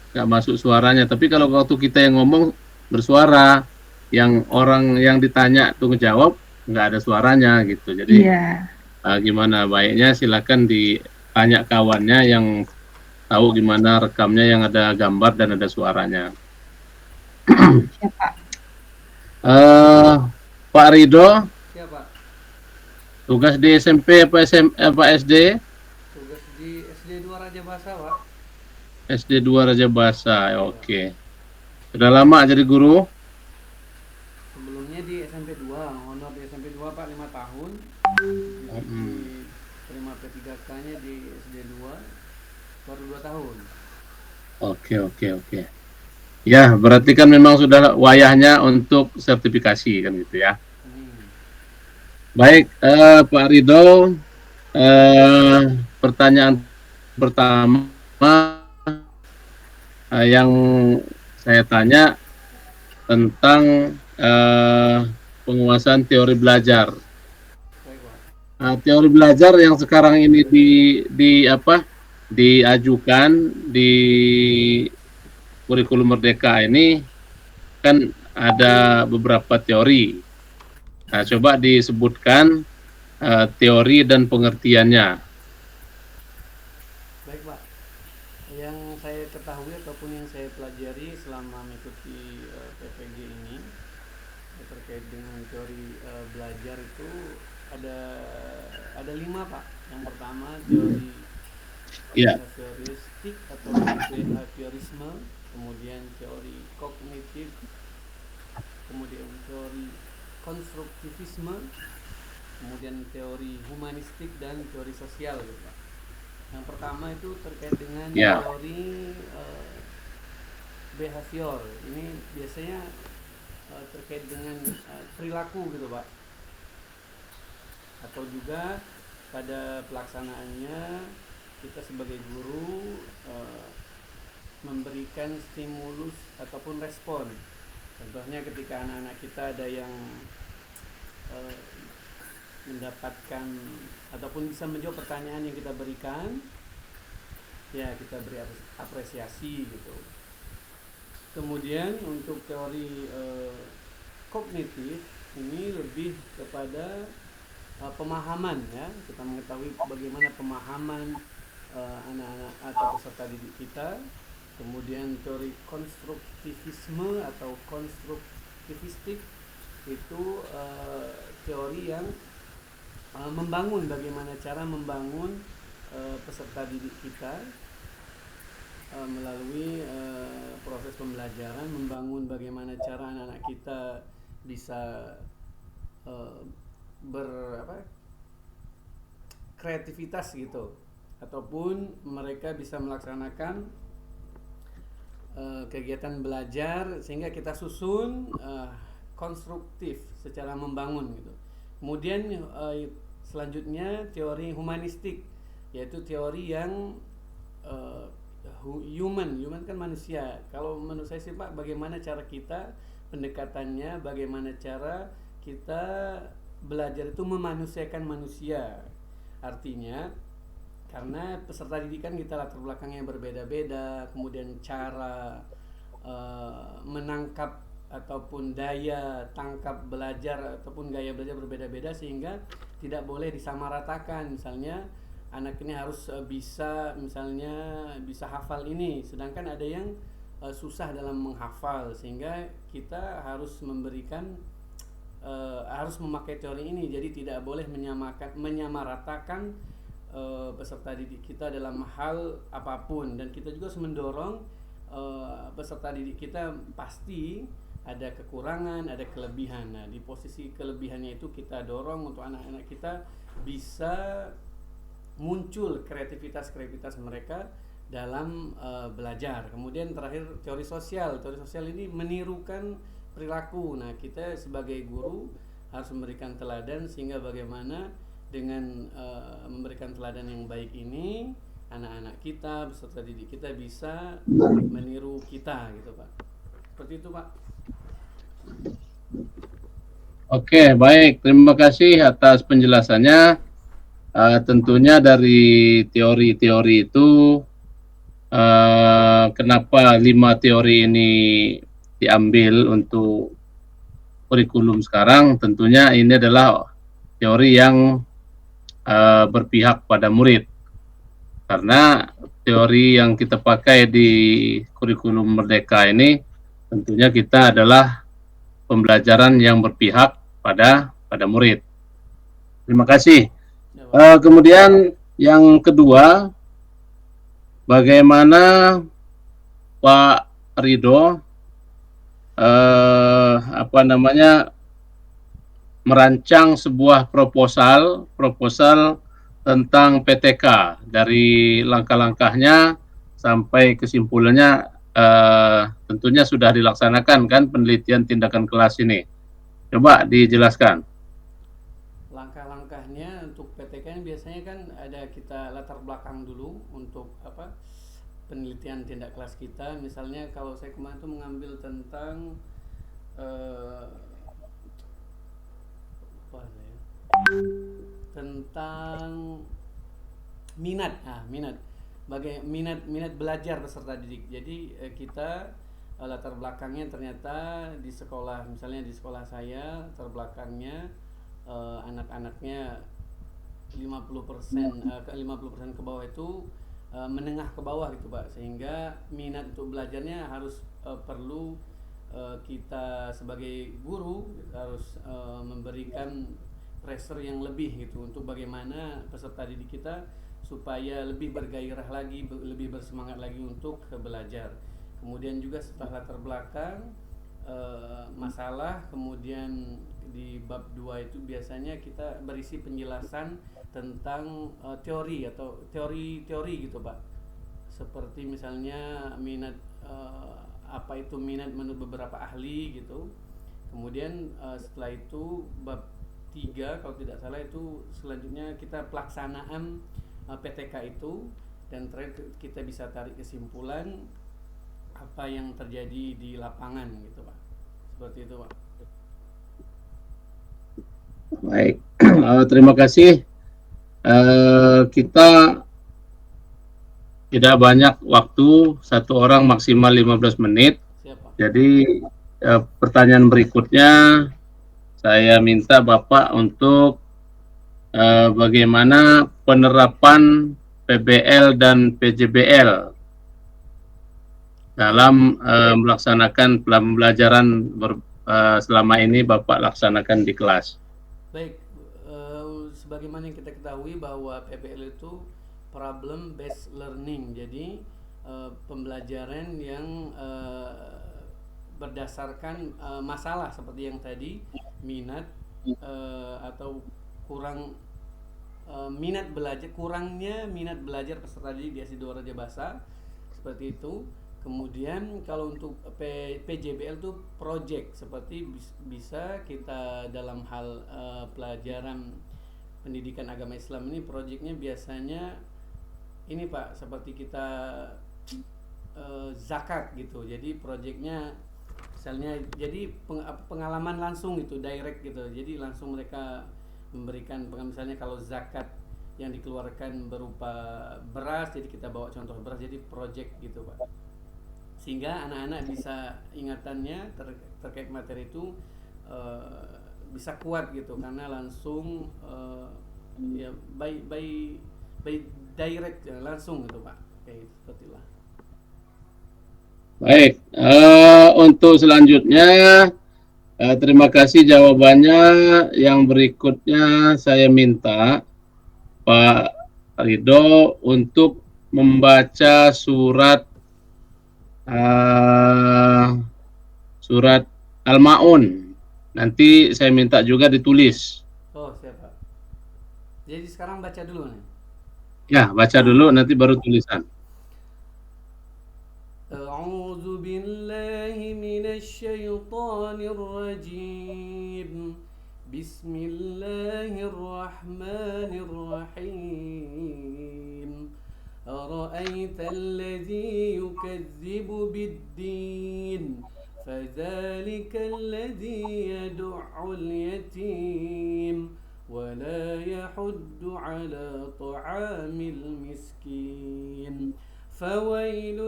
nggak masuk suaranya. Tapi kalau waktu kita yang ngomong bersuara, yang orang yang ditanya tuh ngejawab nggak ada suaranya gitu. Jadi Iya, gimana baiknya silakan ditanya kawannya yang tahu gimana rekamnya yang ada gambar dan ada suaranya. siap Pak. eh Pak Rido, Siapa? tugas di SMP apa apa SD? Tugas di SD 2 Raja Basa, Pak. SD 2 Raja Basa. Iya. Oke. Sudah lama jadi guru? Sebelumnya di SMP 2, honor di SMP 2 Pak 5 tahun. Hmm. Terima P3K-nya di SD 2 baru 2 tahun. Oke, oke, oke. Ya, berarti kan memang sudah wayahnya untuk sertifikasi kan gitu ya. Hmm. Baik, Pak Rido, eh, pertanyaan pertama yang saya tanya tentang penguasaan teori belajar. Baik, Pak. Teori belajar yang sekarang ini di apa diajukan di kurikulum Merdeka ini kan ada beberapa teori. Nah, coba disebutkan teori dan pengertiannya. Baik, Pak. Yang saya ketahui ataupun yang saya pelajari selama mengikuti PPG ini terkait dengan teori belajar itu ada ada 5, Pak. Yang pertama teori Ya, behavioristik atau behaviorisme, kemudian teori kognitif, kemudian teori konstruktivisme, kemudian teori humanistik dan teori sosial gitu, Pak. Yang pertama itu terkait dengan ya, teori behavior. Ini biasanya terkait dengan perilaku gitu, Pak. Atau juga pada pelaksanaannya kita sebagai guru memberikan stimulus ataupun respon. Contohnya ketika anak-anak kita ada yang eh, mendapatkan ataupun bisa menjawab pertanyaan yang kita berikan, ya kita beri apresiasi gitu. Kemudian untuk teori kognitif ini lebih kepada pemahaman, ya, kita mengetahui bagaimana pemahaman anak-anak atau peserta didik kita. Kemudian teori konstruktivisme atau konstruktivistik itu teori yang membangun, bagaimana cara membangun peserta didik kita melalui proses pembelajaran, membangun bagaimana cara anak-anak kita bisa uh, kreativitas gitu, ataupun mereka bisa melaksanakan kegiatan belajar sehingga kita susun konstruktif secara membangun gitu. Kemudian selanjutnya teori humanistik, yaitu teori yang uh, human kan manusia. Kalau menurut saya sih Pak, bagaimana cara kita pendekatannya, bagaimana cara kita belajar itu memanusiakan manusia. Artinya karena peserta didikan kita latar belakangnya berbeda-beda, kemudian cara menangkap ataupun daya tangkap belajar ataupun gaya belajar berbeda-beda, sehingga tidak boleh disamaratakan. Misalnya anak ini harus bisa, misalnya bisa hafal ini, sedangkan ada yang susah dalam menghafal, sehingga kita harus memberikan harus memakai teori ini. Jadi tidak boleh menyamaratakan peserta didik kita dalam hal apapun, dan kita juga harus mendorong peserta didik kita pasti ada kekurangan, ada kelebihan. Nah, di posisi kelebihannya itu kita dorong untuk anak-anak kita bisa muncul kreativitas mereka dalam belajar. Kemudian terakhir teori sosial. Teori sosial ini menirukan perilaku. Nah, kita sebagai guru harus memberikan teladan, sehingga bagaimana dengan memberikan teladan yang baik ini anak-anak kita, peserta didik kita bisa meniru kita gitu, Pak. Seperti itu, Pak. oke, baik. Terima kasih atas penjelasannya. Tentunya dari teori-teori itu kenapa 5 teori ini diambil untuk kurikulum sekarang. Tentunya ini adalah teori yang berpihak pada murid, karena teori yang kita pakai di kurikulum Merdeka ini tentunya kita adalah pembelajaran yang berpihak pada murid. Terima kasih. Ya, Pak. Kemudian yang kedua, bagaimana Pak Ridho merancang sebuah proposal tentang PTK, dari langkah-langkahnya sampai kesimpulannya. Tentunya sudah dilaksanakan kan penelitian tindakan kelas ini. Coba dijelaskan. Langkah-langkahnya untuk PTK ini biasanya kan ada kita latar belakang dulu untuk penelitian tindak kelas kita. Misalnya kalau saya kemarin tuh mengambil tentang apa saya tentang minat, minat belajar peserta didik. Jadi kita latar belakangnya ternyata di sekolah, misalnya di sekolah saya latar belakangnya anak-anaknya 50% ke 50% ke bawah itu menengah ke bawah gitu Pak, sehingga minat untuk belajarnya harus perlu kita sebagai guru harus memberikan pressure yang lebih gitu untuk bagaimana peserta didik kita supaya lebih bergairah lagi, lebih bersemangat lagi untuk belajar. Kemudian juga setelah latar belakang masalah, kemudian di bab 2 itu biasanya kita berisi penjelasan tentang teori atau teori-teori gitu Pak. Seperti misalnya minat, apa itu minat menurut beberapa ahli gitu. Kemudian setelah itu bab 3 kalau tidak salah itu selanjutnya kita pelaksanaan PTK itu, dan terakhir kita bisa tarik kesimpulan apa yang terjadi di lapangan gitu Pak. Seperti itu Pak. Baik, terima kasih. Kita tidak banyak waktu, satu orang maksimal 15 menit. Siap Pak. Jadi pertanyaan berikutnya saya minta Bapak untuk bagaimana penerapan PBL dan PJBL dalam melaksanakan pembelajaran selama ini Bapak laksanakan di kelas. Baik, sebagaimana yang kita ketahui bahwa PBL itu problem based learning. Jadi pembelajaran yang berdasarkan masalah seperti yang tadi, minat atau kurangnya minat belajar peserta didik di SD 2 Raja Basa, seperti itu. Kemudian kalau untuk PJBL itu project, seperti bisa kita dalam hal pelajaran pendidikan agama Islam ini, projectnya biasanya ini Pak, seperti kita zakat gitu. Jadi projectnya misalnya jadi pengalaman langsung gitu, direct gitu. Jadi langsung mereka memberikan, misalnya kalau zakat yang dikeluarkan berupa beras, jadi kita bawa contoh beras, jadi project gitu Pak, sehingga anak-anak bisa ingatannya terkait materi itu bisa kuat gitu, karena langsung ya by direct ya, langsung gitu Pak, kayak seperti itulah. Baik, untuk selanjutnya terima kasih jawabannya. Yang berikutnya saya minta Pak Ridho untuk membaca surat Al-Ma'un. Nanti saya minta juga ditulis. Oh siap Pak. Jadi sekarang baca dulu nih. Ya, baca dulu nanti baru tulisan. A'udzu billahi minasyaitonir rajim. Bismillahirrahmanirrahim. أرأيت الذي يكذب بالدين فذلك الذي يدع اليتيم ولا يحض على طعام المسكين فويل